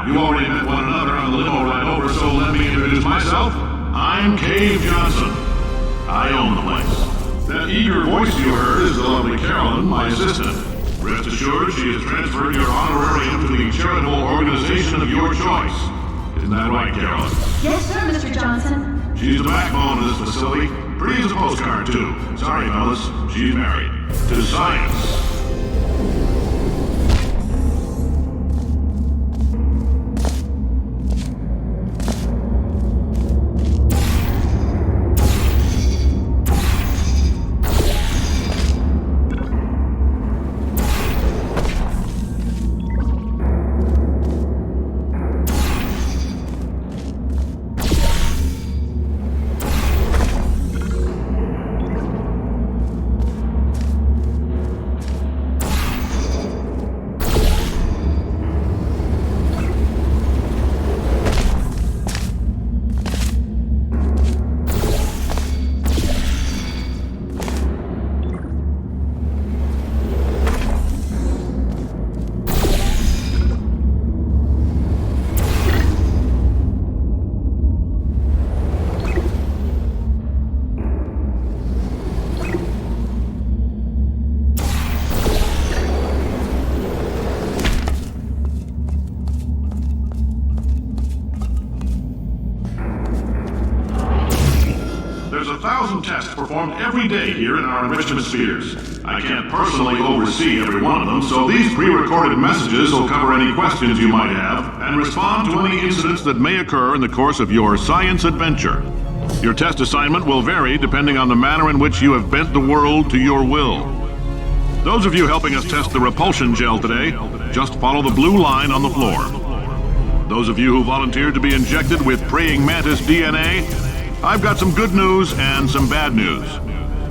Now, you already met one another on the limo ride over, so let me introduce myself. I'm Cave Johnson. I own the place. That eager voice you heard is the lovely Carolyn, my assistant. Rest assured, she has transferred your honorarium to the charitable organization of your choice. Isn't that right, Carolyn? Yes, sir, Mr. Johnson. She's the backbone of this facility. Pretty as a postcard, too. Sorry, fellas. She's married. To science. There's 1,000 tests performed every day here in our enrichment spheres. I can't personally oversee every one of them, so these pre-recorded messages will cover any questions you might have and respond to any incidents that may occur in the course of your science adventure. Your test assignment will vary depending on the manner in which you have bent the world to your will. Those of you helping us test the repulsion gel today, just follow the blue line on the floor. Those of you who volunteered to be injected with praying mantis DNA, I've got some good news and some bad news.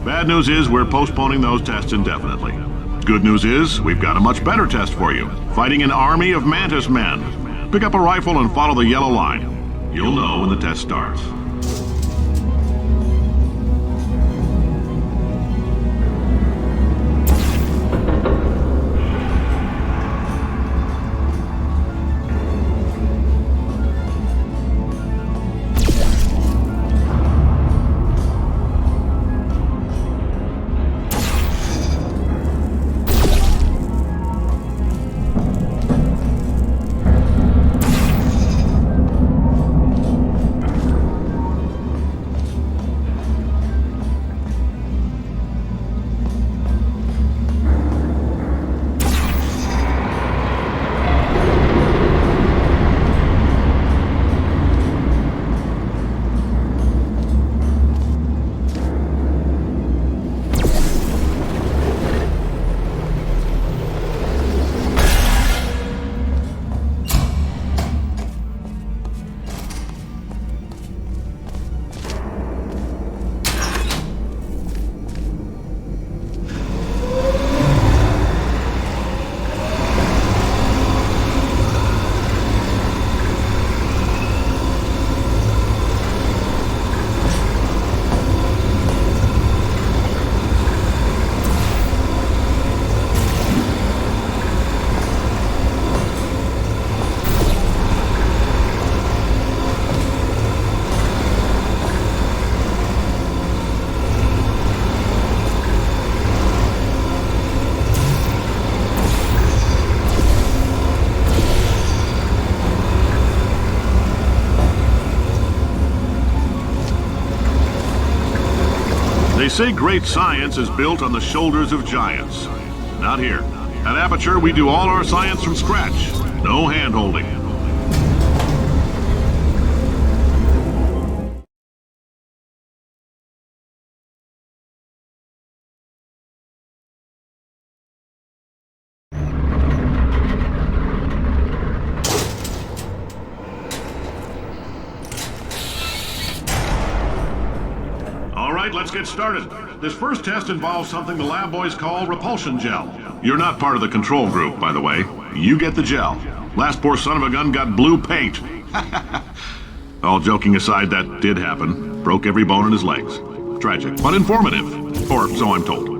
Bad news is we're postponing those tests indefinitely. Good news is we've got a much better test for you, fighting an army of mantis men. Pick up a rifle and follow the yellow line. You'll know when the test starts. They say great science is built on the shoulders of giants. Not here. At Aperture, we do all our science from scratch. No hand-holding. Let's get started. This first test involves something the lab boys call repulsion gel. You're not part of the control group, by the way. You get the gel. Last poor son of a gun got blue paint. All joking aside, that did happen. Broke every bone in his legs. Tragic, but informative. Or so I'm told.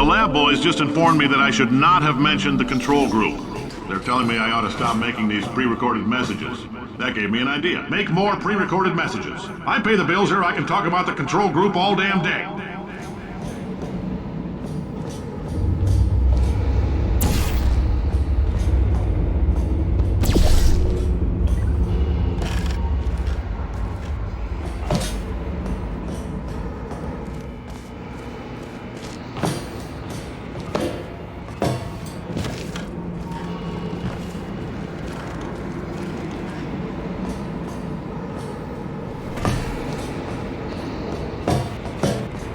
The lab boys just informed me that I should not have mentioned the control group. They're telling me I ought to stop making these pre-recorded messages. That gave me an idea. Make more pre-recorded messages. I pay the bills here, I can talk about the control group all damn day.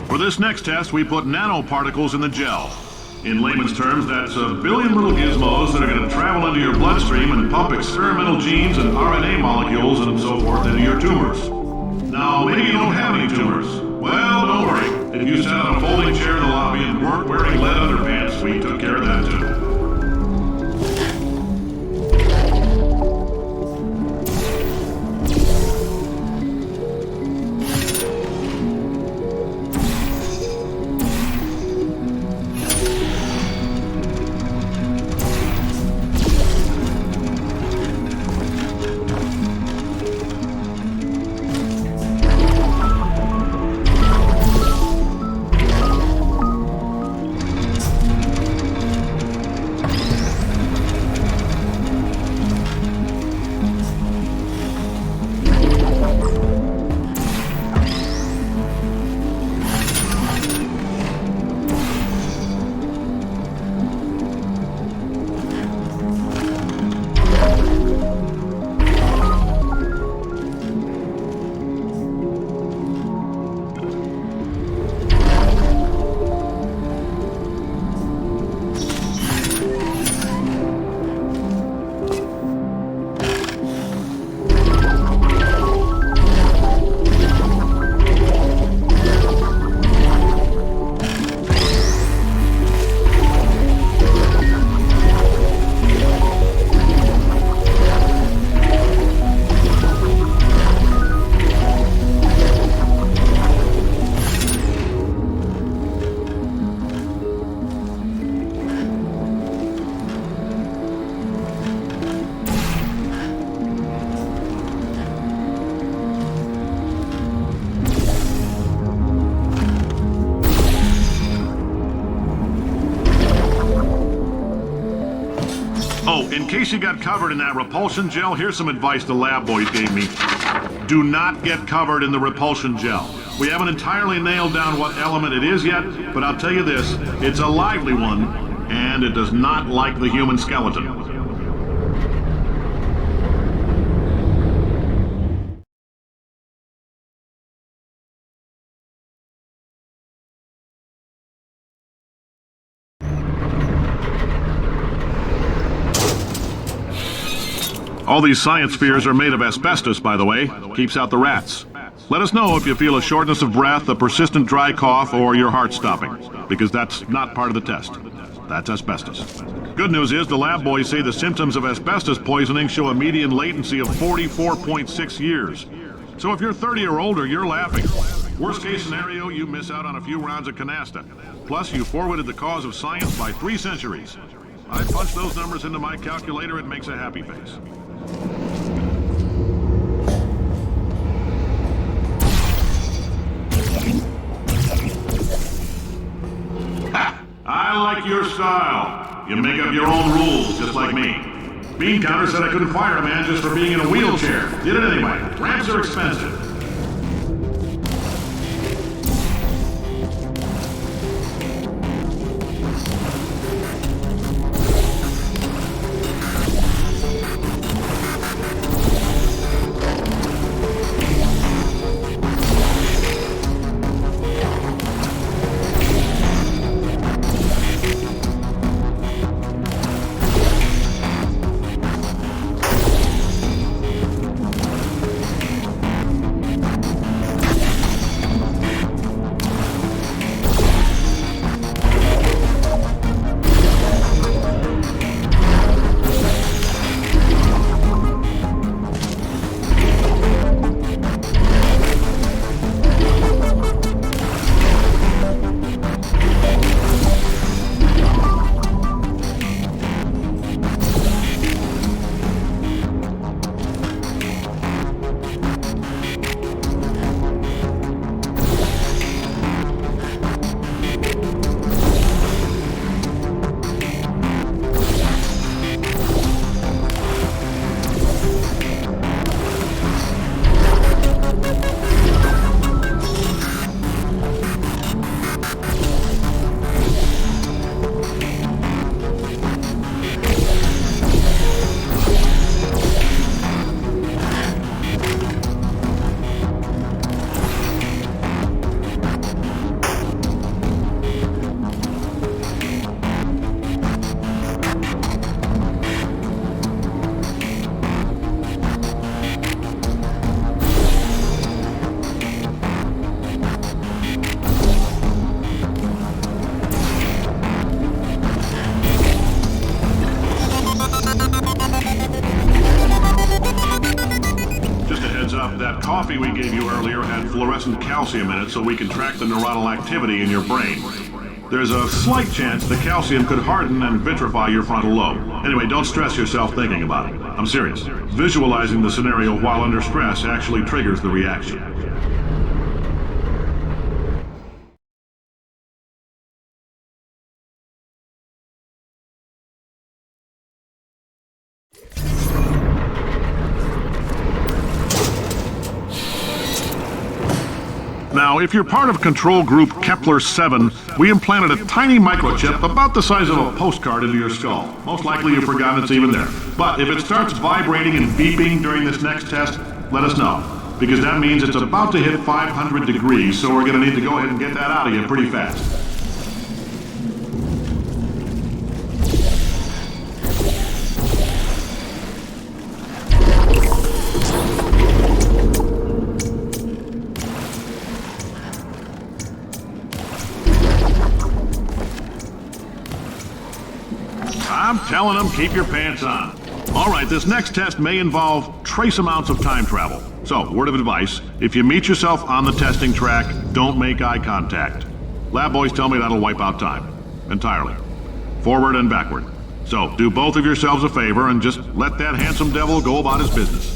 For this next test, we put nanoparticles in the gel. In layman's terms, that's a billion little gizmos that are going to travel into your bloodstream and pump experimental genes and RNA molecules and so forth into your tumors. Now, maybe you don't have any tumors. Well, don't worry. If you sat on a folding chair in the lobby and weren't wearing lead underpants, we took care of that too. Oh, in case you got covered in that repulsion gel, here's some advice the lab boys gave me. Do not get covered in the repulsion gel. We haven't entirely nailed down what element it is yet, but I'll tell you this, it's a lively one, and it does not like the human skeleton. All these science spheres are made of asbestos, by the way. Keeps out the rats. Let us know if you feel a shortness of breath, a persistent dry cough, or your heart stopping, because that's not part of the test. That's asbestos. Good news is the lab boys say the symptoms of asbestos poisoning show a median latency of 44.6 years. So if you're 30 or older, you're laughing. Worst case scenario, you miss out on a few rounds of canasta. Plus, you forwarded the cause of science by 3 centuries. I punch those numbers into my calculator, it makes a happy face. Ha! I like your style. You make up your own rules, just like me. Bean Counter said I couldn't fire a man just for being in a wheelchair. Did it anyway. Ramps are expensive. fluorescent calcium in it so we can track the neuronal activity in your brain. There's a slight chance the calcium could harden and vitrify your frontal lobe. Anyway, don't stress yourself thinking about it. I'm serious. Visualizing the scenario while under stress actually triggers the reaction. Now, if you're part of control group Kepler-7, we implanted a tiny microchip about the size of a postcard into your skull. Most likely you've forgotten it's even there. But if it starts vibrating and beeping during this next test, let us know. Because that means it's about to hit 500 degrees, so we're going to need to go ahead and get that out of you pretty fast. I'm telling them, keep your pants on. All right, this next test may involve trace amounts of time travel. So, word of advice, if you meet yourself on the testing track, don't make eye contact. Lab boys tell me that'll wipe out time. Entirely. Forward and backward. So, do both of yourselves a favor and just let that handsome devil go about his business.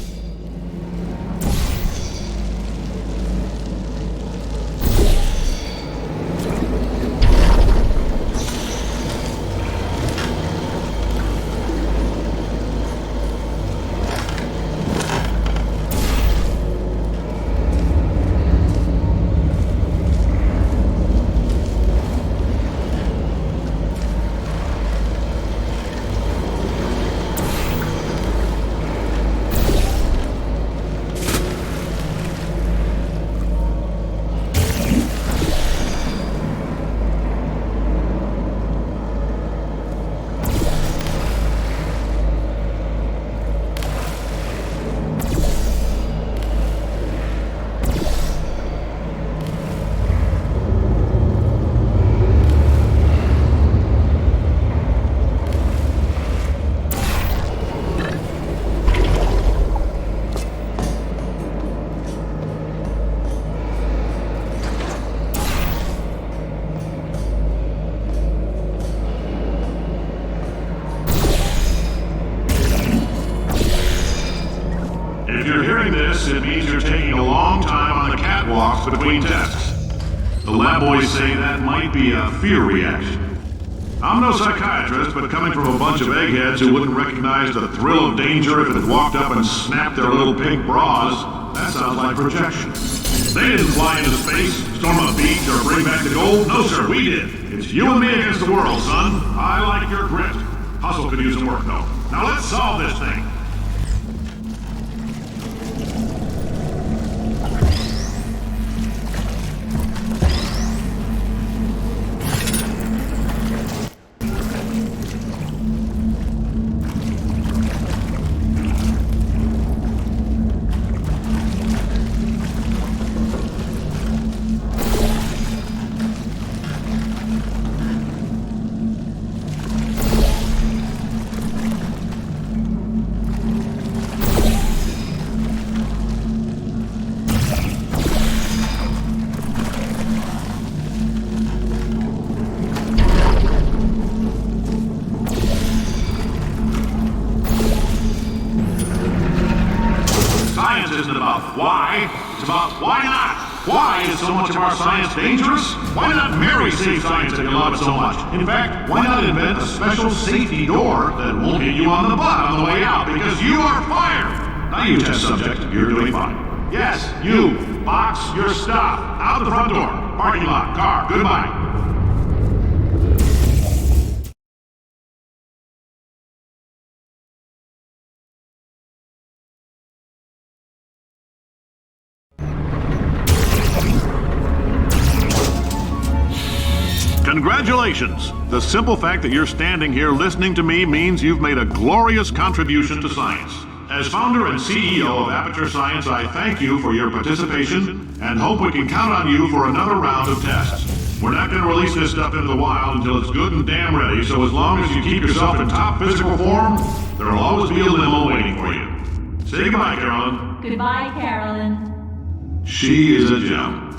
If you're hearing this, it means you're taking a long time on the catwalks between tests. The lab boys say that might be a fear reaction. I'm no psychiatrist, but coming from a bunch of eggheads who wouldn't recognize the thrill of danger if it had walked up and snapped their little pink bras, that sounds like projection. They didn't fly into space, storm a beach, or bring back the gold. No, sir, we did. It's you and me against the world, son. I like your grit. Hustle could use some work, though. Now let's solve this thing. Isn't about why, it's about why not. Why is so much of our science dangerous? Why not Mary save science if you love it so much? In fact, why not invent a special safety door that won't hit you on the butt on the way out because you are fired? Now you test subject, you're doing fine. Yes, you, box your stuff, out the front door, parking lot, car, goodbye. Congratulations! The simple fact that you're standing here listening to me means you've made a glorious contribution to science. As founder and CEO of Aperture Science, I thank you for your participation and hope we can count on you for another round of tests. We're not going to release this stuff into the wild until it's good and damn ready, so as long as you keep yourself in top physical form, there'll always be a limo waiting for you. Say goodbye, Carolyn. Goodbye, Carolyn. She is a gem.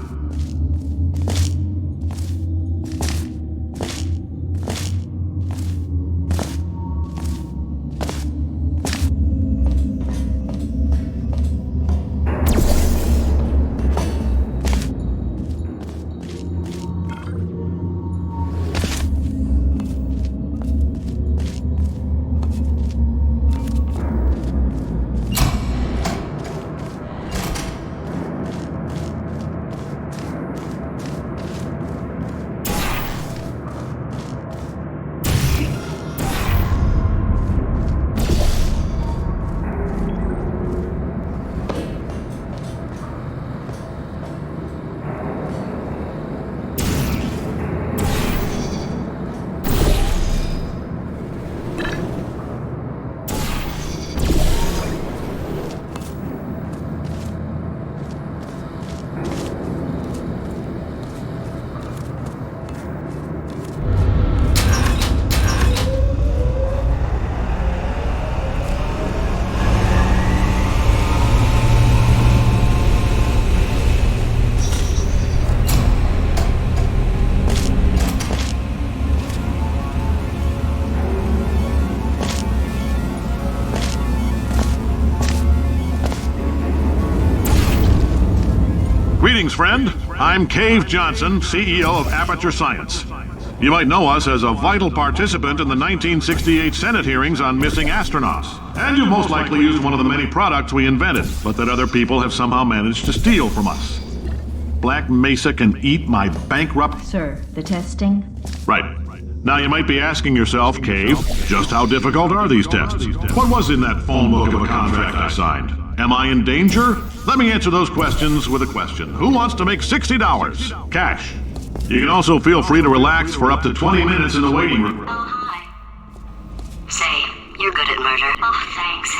Greetings, friend. I'm Cave Johnson, CEO of Aperture Science. You might know us as a vital participant in the 1968 Senate hearings on missing astronauts. And you've most likely used one of the many products we invented, but that other people have somehow managed to steal from us. Black Mesa can eat my bankrupt... Sir, the testing? Right. Now you might be asking yourself, Cave, just how difficult are these tests? What was in that phone book of a contract I signed? Am I in danger? Let me answer those questions with a question. Who wants to make $60? Cash. You can also feel free to relax for up to 20 minutes in the waiting room. Oh, hi. Say, you're good at murder. Oh, thanks.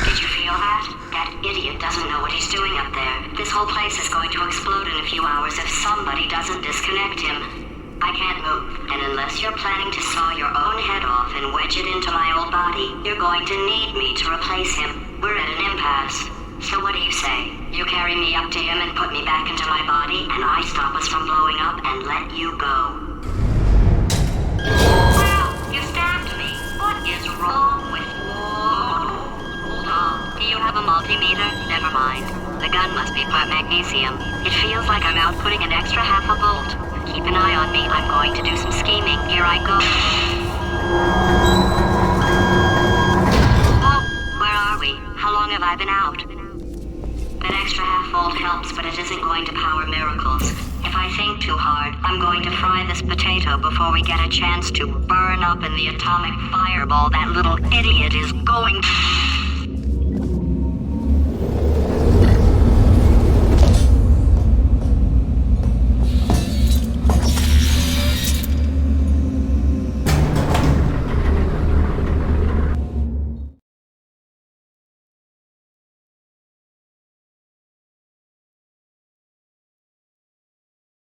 Did you feel that? That idiot doesn't know what he's doing up there. This whole place is going to explode in a few hours if somebody doesn't disconnect him. I can't move, and unless you're planning to saw your own head off and wedge it into my old body, you're going to need me to replace him. We're at an impasse. So what do you say? You carry me up to him and put me back into my body, and I stop us from blowing up and let you go. Wow, you stabbed me. What is wrong with you? Hold on. Do you have a multimeter? Never mind. The gun must be part magnesium. It feels like I'm outputting an extra half a volt. Keep an eye on me. I'm going to do some scheming. Here I go. Oh, where are we? How long have I been out? That extra half volt helps, but it isn't going to power miracles. If I think too hard, I'm going to fry this potato before we get a chance to burn up in the atomic fireball that little idiot is going to...